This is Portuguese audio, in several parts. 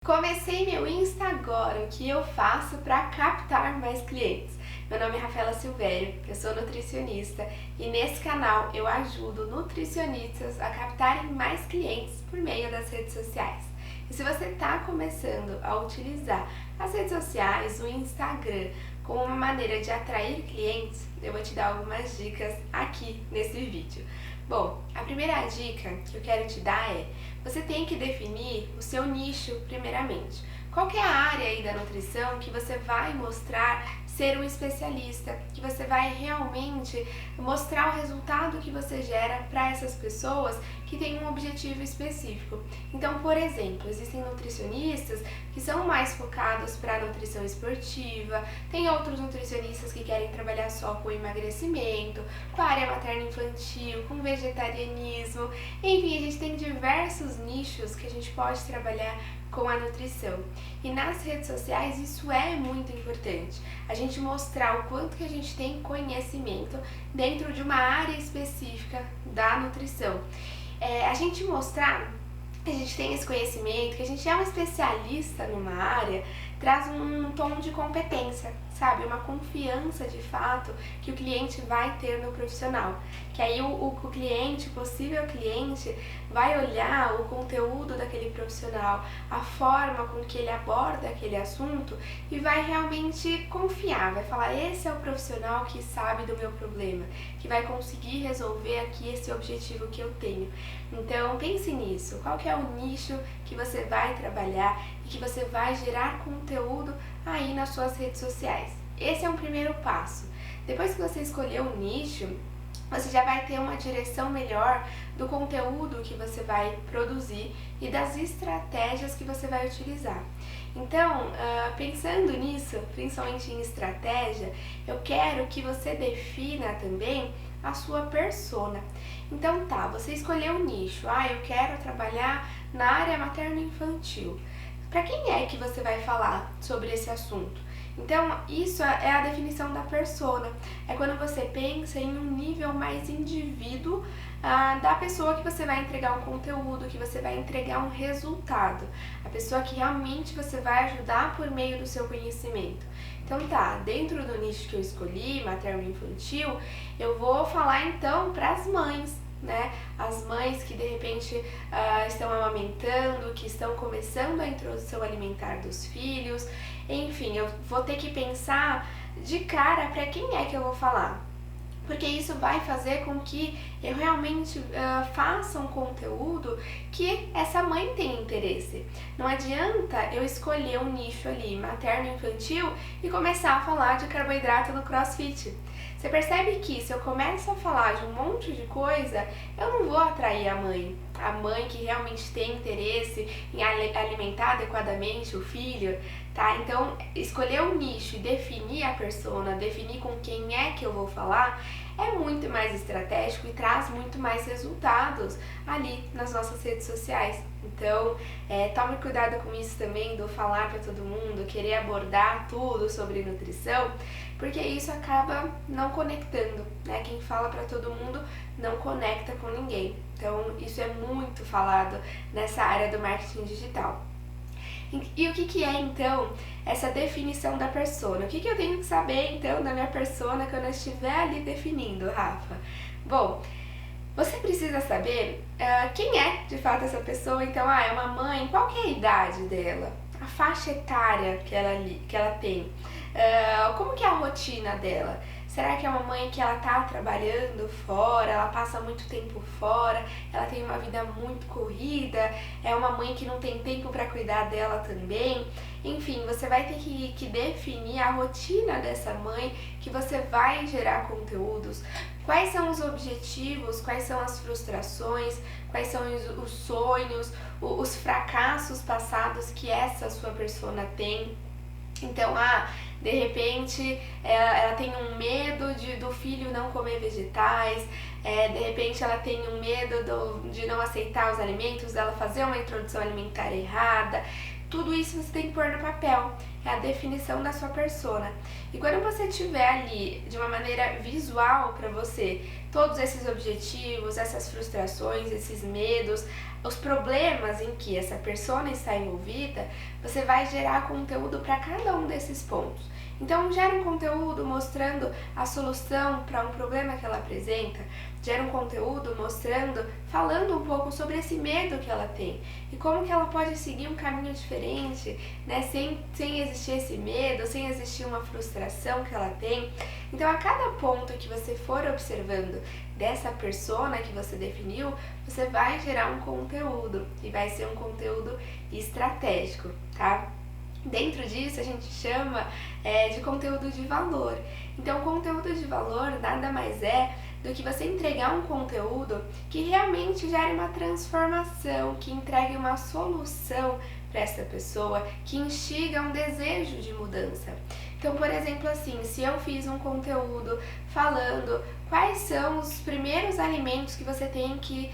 Comecei meu Insta agora, o que eu faço para captar mais clientes. Meu nome é Rafaela Silvério, eu sou nutricionista e nesse canal eu ajudo nutricionistas a captarem mais clientes por meio das redes sociais. E se você está começando a utilizar as redes sociais, o Instagram, como uma maneira de atrair clientes, eu vou te dar algumas dicas aqui nesse vídeo. Bom, a primeira dica que eu quero te dar é: você tem que definir o seu nicho primeiramente. Qual que é a área aí da nutrição que você vai mostrar ser um especialista, que você vai realmente mostrar o resultado que você gera para essas pessoas que têm um objetivo específico. Então, por exemplo, existem nutricionistas que são mais focados para a nutrição esportiva, tem outros nutricionistas que querem trabalhar só com emagrecimento, com a área materno-infantil, com vegetarianismo, enfim, a gente tem diversos nichos que a gente pode trabalhar com a nutrição. E nas redes sociais isso é muito importante, a gente mostrar o quanto que a gente tem conhecimento dentro de uma área específica da nutrição. A gente mostrar que a gente tem esse conhecimento, que a gente é um especialista numa área, traz um tom de competência, sabe? Uma confiança de fato que o cliente vai ter no profissional. Que aí o cliente, o possível cliente, vai olhar o conteúdo daquele profissional, a forma com que ele aborda aquele assunto e vai realmente confiar, vai falar: esse é o profissional que sabe do meu problema, que vai conseguir resolver aqui esse objetivo que eu tenho. Então pense nisso, qual que é o nicho que você vai trabalhar e que você vai gerar conteúdo aí nas suas redes sociais. Esse é um primeiro passo. Depois que você escolher o nicho, você já vai ter uma direção melhor do conteúdo que você vai produzir e das estratégias que você vai utilizar. Então, pensando nisso, principalmente em estratégia, eu quero que você defina também a sua persona. Então tá, você escolheu um nicho, eu quero trabalhar na área materno-infantil. Para quem é que você vai falar sobre esse assunto? Então, isso é a definição da persona. É quando você pensa em um nível mais indivíduo da pessoa que você vai entregar um conteúdo, que você vai entregar um resultado. A pessoa que realmente você vai ajudar por meio do seu conhecimento. Então tá, dentro do nicho que eu escolhi, materno-infantil, eu vou falar então para as mães, né? As mães que de repente estão amamentando, que estão começando a introdução alimentar dos filhos. Enfim, eu vou ter que pensar de cara para quem é que eu vou falar, porque isso vai fazer com que eu realmente faça um conteúdo que essa mãe tenha interesse. Não adianta eu escolher um nicho ali, materno-infantil, e começar a falar de carboidrato no CrossFit. Você percebe que se eu começo a falar de um monte de coisa, eu não vou atrair a mãe que realmente tem interesse em alimentar adequadamente o filho, tá? Então, escolher um nicho e definir a persona, definir com quem é que eu vou falar, é muito mais estratégico e traz muito mais resultados ali nas nossas redes sociais. Então, tome cuidado com isso também, do falar para todo mundo, querer abordar tudo sobre nutrição, porque isso acaba não conectando, né? Quem fala para todo mundo não conecta com ninguém. Então, isso é muito falado nessa área do marketing digital. E o que é então essa definição da persona? O que eu tenho que saber então da minha persona quando eu estiver ali definindo, Rafa? Bom, você precisa saber quem é de fato essa pessoa. Então, é uma mãe, qual que é a idade dela? A faixa etária que ela tem? Como que é a rotina dela? Será que é uma mãe que ela tá trabalhando fora, ela passa muito tempo fora, ela tem uma vida muito corrida, é uma mãe que não tem tempo para cuidar dela também? Enfim, você vai ter que definir a rotina dessa mãe que você vai gerar conteúdos. Quais são os objetivos, quais são as frustrações, quais são os sonhos, os fracassos passados que essa sua persona tem. Então, de repente ela tem um medo do filho não comer vegetais, de repente ela tem um medo de não aceitar os alimentos, dela fazer uma introdução alimentar errada. tudo isso você tem que pôr no papel, é a definição da sua persona. E quando você tiver ali de uma maneira visual para você todos esses objetivos, essas frustrações, esses medos, os problemas em que essa persona está envolvida, você vai gerar conteúdo para cada um desses pontos. Então, gera um conteúdo mostrando a solução para um problema que ela apresenta, gera um conteúdo mostrando, falando um pouco sobre esse medo que ela tem e como que ela pode seguir um caminho diferente, né, sem existir esse medo, sem existir uma frustração que ela tem. Então, a cada ponto que você for observando dessa persona que você definiu, você vai gerar um conteúdo e vai ser um conteúdo estratégico, tá? Dentro disso a gente chama de conteúdo de valor. Então, conteúdo de valor nada mais é do que você entregar um conteúdo que realmente gere uma transformação, que entregue uma solução para essa pessoa, que instiga um desejo de mudança. Então, por exemplo, assim, se eu fiz um conteúdo falando quais são os primeiros alimentos que você tem que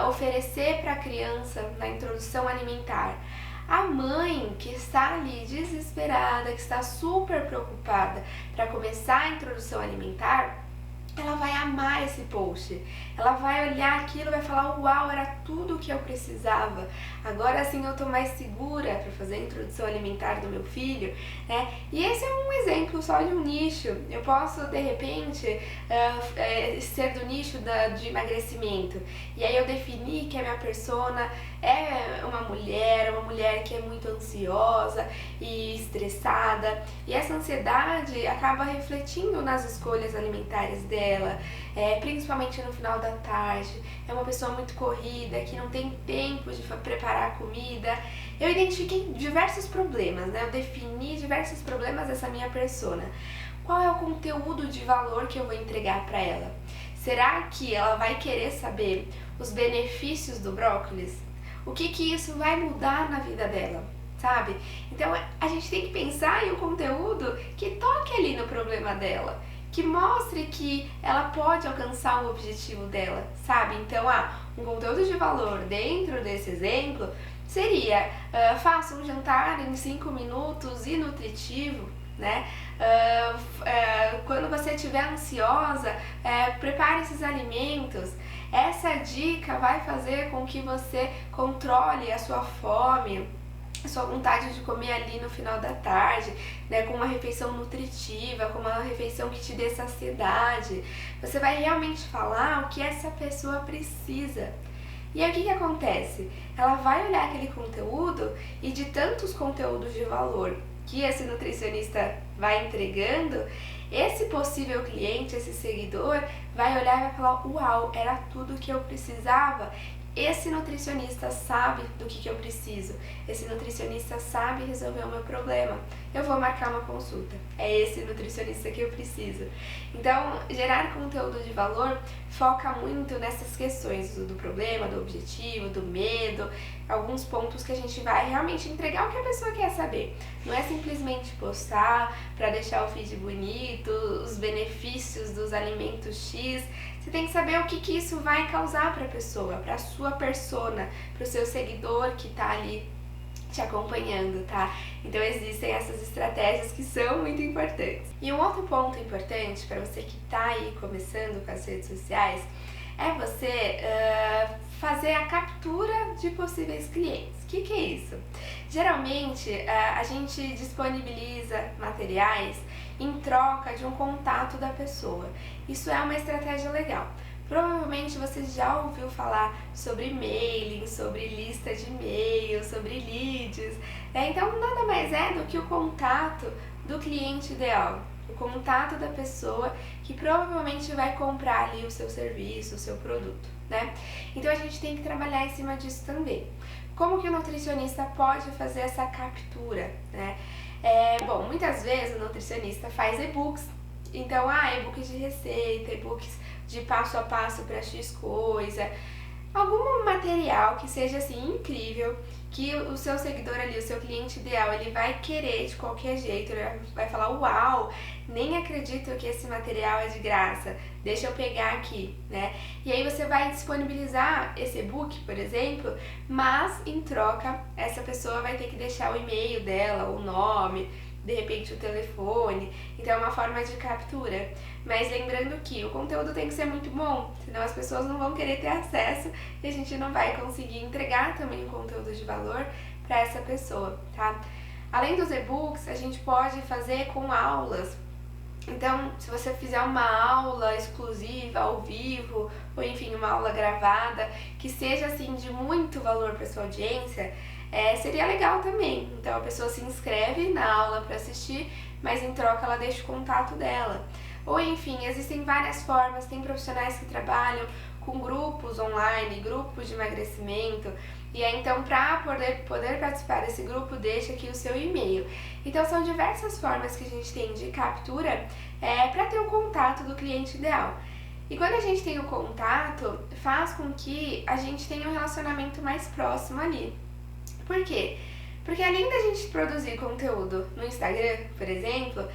oferecer para a criança na introdução alimentar, a mãe que está ali desesperada, que está super preocupada para começar a introdução alimentar, ela vai amar esse post, ela vai olhar aquilo e vai falar, uau, era tudo o que eu precisava, agora sim eu tô mais segura para fazer a introdução alimentar do meu filho, né? E esse é um exemplo só de um nicho. Eu posso, de repente, ser do nicho de emagrecimento, e aí eu defini que a minha persona é uma mulher que é muito ansiosa e estressada, e essa ansiedade acaba refletindo nas escolhas alimentares dela, principalmente no final da tarde. É uma pessoa muito corrida, que não tem tempo de preparar a comida. Eu identifiquei diversos problemas, né? Eu defini diversos problemas dessa minha persona. Qual é o conteúdo de valor que eu vou entregar para ela? Será que ela vai querer saber os benefícios do brócolis? O que isso vai mudar na vida dela, sabe? Então a gente tem que pensar em um conteúdo que toque ali no problema dela, que mostre que ela pode alcançar o objetivo dela, sabe? Então, um conteúdo de valor dentro desse exemplo seria faça um jantar em 5 minutos e nutritivo, né? Quando você estiver ansiosa, prepare esses alimentos. Essa dica vai fazer com que você controle a sua fome, a sua vontade de comer ali no final da tarde, né, com uma refeição nutritiva, com uma refeição que te dê saciedade. Você vai realmente falar o que essa pessoa precisa. E aí o que acontece? Ela vai olhar aquele conteúdo e de tantos conteúdos de valor que esse nutricionista vai entregando, esse possível cliente, esse seguidor, vai olhar e vai falar, uau, era tudo que eu precisava. Esse nutricionista sabe do que eu preciso, esse nutricionista sabe resolver o meu problema, eu vou marcar uma consulta, é esse nutricionista que eu preciso. Então, gerar conteúdo de valor foca muito nessas questões do problema, do objetivo, do medo, alguns pontos que a gente vai realmente entregar o que a pessoa quer saber. Não é simplesmente postar para deixar o feed bonito, os benefícios dos alimentos X. Você tem que saber o que isso vai causar para a pessoa, para a sua persona, para o seu seguidor que está ali te acompanhando, tá? Então existem essas estratégias que são muito importantes. E um outro ponto importante para você que está aí começando com as redes sociais é você fazer a captura de possíveis clientes. O que é isso? Geralmente a gente disponibiliza materiais em troca de um contato da pessoa. Isso é uma estratégia legal. Provavelmente você já ouviu falar sobre mailing, sobre lista de e-mail, sobre leads, né? Então nada mais é do que o contato do cliente ideal, o contato da pessoa que provavelmente vai comprar ali o seu serviço, o seu produto, né? Então a gente tem que trabalhar em cima disso também. Como que o nutricionista pode fazer essa captura, né? Bom, muitas vezes o nutricionista faz e-books. Então, e-books de receita, e-books de passo a passo para X coisa, algum material que seja assim incrível, que o seu seguidor ali, o seu cliente ideal, ele vai querer de qualquer jeito, ele vai falar, uau, nem acredito que esse material é de graça, deixa eu pegar aqui, né? E aí você vai disponibilizar esse e-book, por exemplo, mas em troca essa pessoa vai ter que deixar o e-mail dela, o nome, de repente o telefone, então é uma forma de captura. Mas lembrando que o conteúdo tem que ser muito bom, senão as pessoas não vão querer ter acesso e a gente não vai conseguir entregar também um conteúdo de valor para essa pessoa, tá? Além dos e-books, a gente pode fazer com aulas. Então, se você fizer uma aula exclusiva, ao vivo, ou enfim, uma aula gravada, que seja assim de muito valor para sua audiência, seria legal também. Então a pessoa se inscreve na aula para assistir, mas em troca ela deixa o contato dela. Ou enfim, existem várias formas, tem profissionais que trabalham com grupos online, grupos de emagrecimento, e aí então para poder participar desse grupo, deixa aqui o seu e-mail. Então são diversas formas que a gente tem de captura para ter o contato do cliente ideal. E quando a gente tem o contato, faz com que a gente tenha um relacionamento mais próximo ali. Por quê? Porque além da gente produzir conteúdo no Instagram, por exemplo,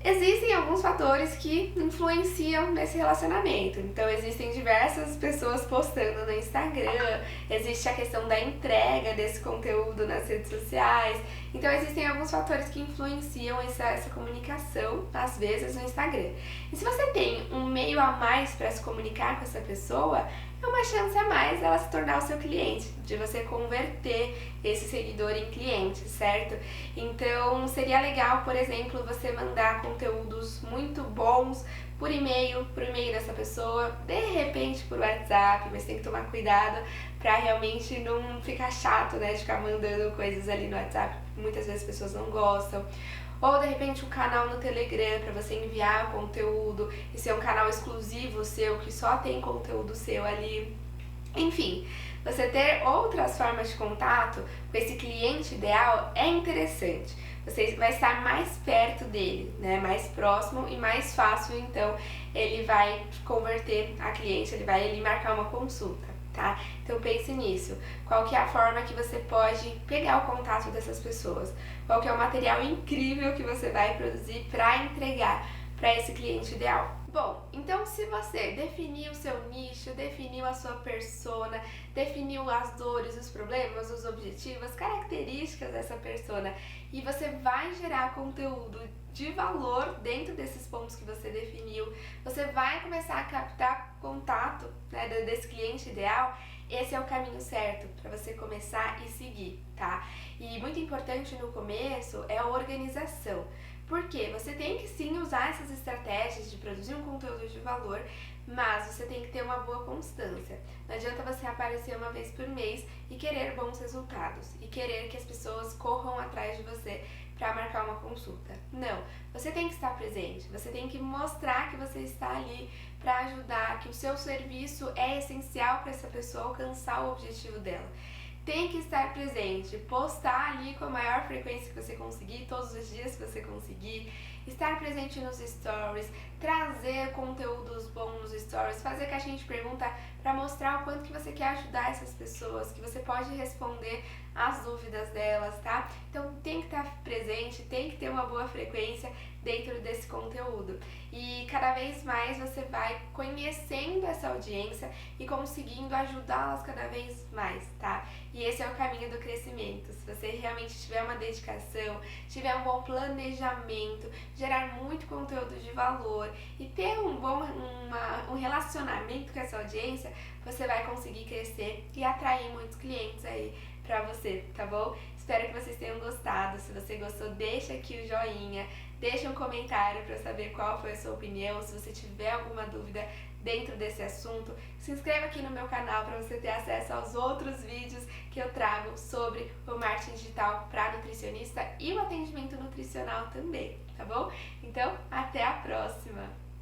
existem alguns fatores que influenciam nesse relacionamento. Então existem diversas pessoas postando no Instagram, existe a questão da entrega desse conteúdo nas redes sociais. Então existem alguns fatores que influenciam essa comunicação, às vezes, no Instagram. E se você tem um meio a mais para se comunicar com essa pessoa, é uma chance a mais dela se tornar o seu cliente, de você converter esse seguidor em cliente, certo? Então seria legal, por exemplo, você mandar conteúdos muito bons por e-mail, dessa pessoa, de repente por WhatsApp, mas tem que tomar cuidado pra realmente não ficar chato, né, de ficar mandando coisas ali no WhatsApp, muitas vezes as pessoas não gostam. Ou de repente um canal no Telegram para você enviar conteúdo e ser um canal exclusivo seu, que só tem conteúdo seu ali. Enfim, você ter outras formas de contato com esse cliente ideal é interessante. Você vai estar mais perto dele, né? Mais próximo e mais fácil, então ele vai converter a cliente, ele vai ali marcar uma consulta, tá? Então pense nisso. Qual que é a forma que você pode pegar o contato dessas pessoas? Qual que é o material incrível que você vai produzir para entregar para esse cliente ideal? Bom, então se você definiu o seu nicho, definiu a sua persona, definiu as dores, os problemas, os objetivos, as características dessa persona e você vai gerar conteúdo de valor dentro desses pontos que você definiu, você vai começar a captar contato, né, desse cliente ideal. Esse é o caminho certo para você começar e seguir, tá? E muito importante no começo é a organização. Porque você tem que sim usar essas estratégias de produzir um conteúdo de valor, mas você tem que ter uma boa constância. Não adianta você aparecer uma vez por mês e querer bons resultados e querer que as pessoas corram atrás de você para marcar uma consulta. Não, você tem que estar presente, você tem que mostrar que você está ali para ajudar, que o seu serviço é essencial para essa pessoa alcançar o objetivo dela. Tem que estar presente, postar ali com a maior frequência que você conseguir, todos os dias que você conseguir, estar presente nos stories, trazer conteúdos bons nos stories, fazer caixinha de pergunta para mostrar o quanto que você quer ajudar essas pessoas, que você pode responder as dúvidas delas, tá? Então tem que estar presente, tem que ter uma boa frequência dentro desse conteúdo. E cada vez mais você vai conhecendo essa audiência e conseguindo ajudá-las cada vez mais, tá? E esse é o caminho do crescimento. Se você realmente tiver uma dedicação, tiver um bom planejamento, gerar muito conteúdo de valor e ter um relacionamento com essa audiência, você vai conseguir crescer e atrair muitos clientes aí pra você, tá bom? Espero que vocês tenham gostado. Se você gostou, deixa aqui o joinha, deixa um comentário para saber qual foi a sua opinião. Se você tiver alguma dúvida dentro desse assunto, se inscreva aqui no meu canal para você ter acesso aos outros vídeos que eu trago sobre o marketing digital para nutricionista e o atendimento nutricional também, tá bom? Então, até a próxima!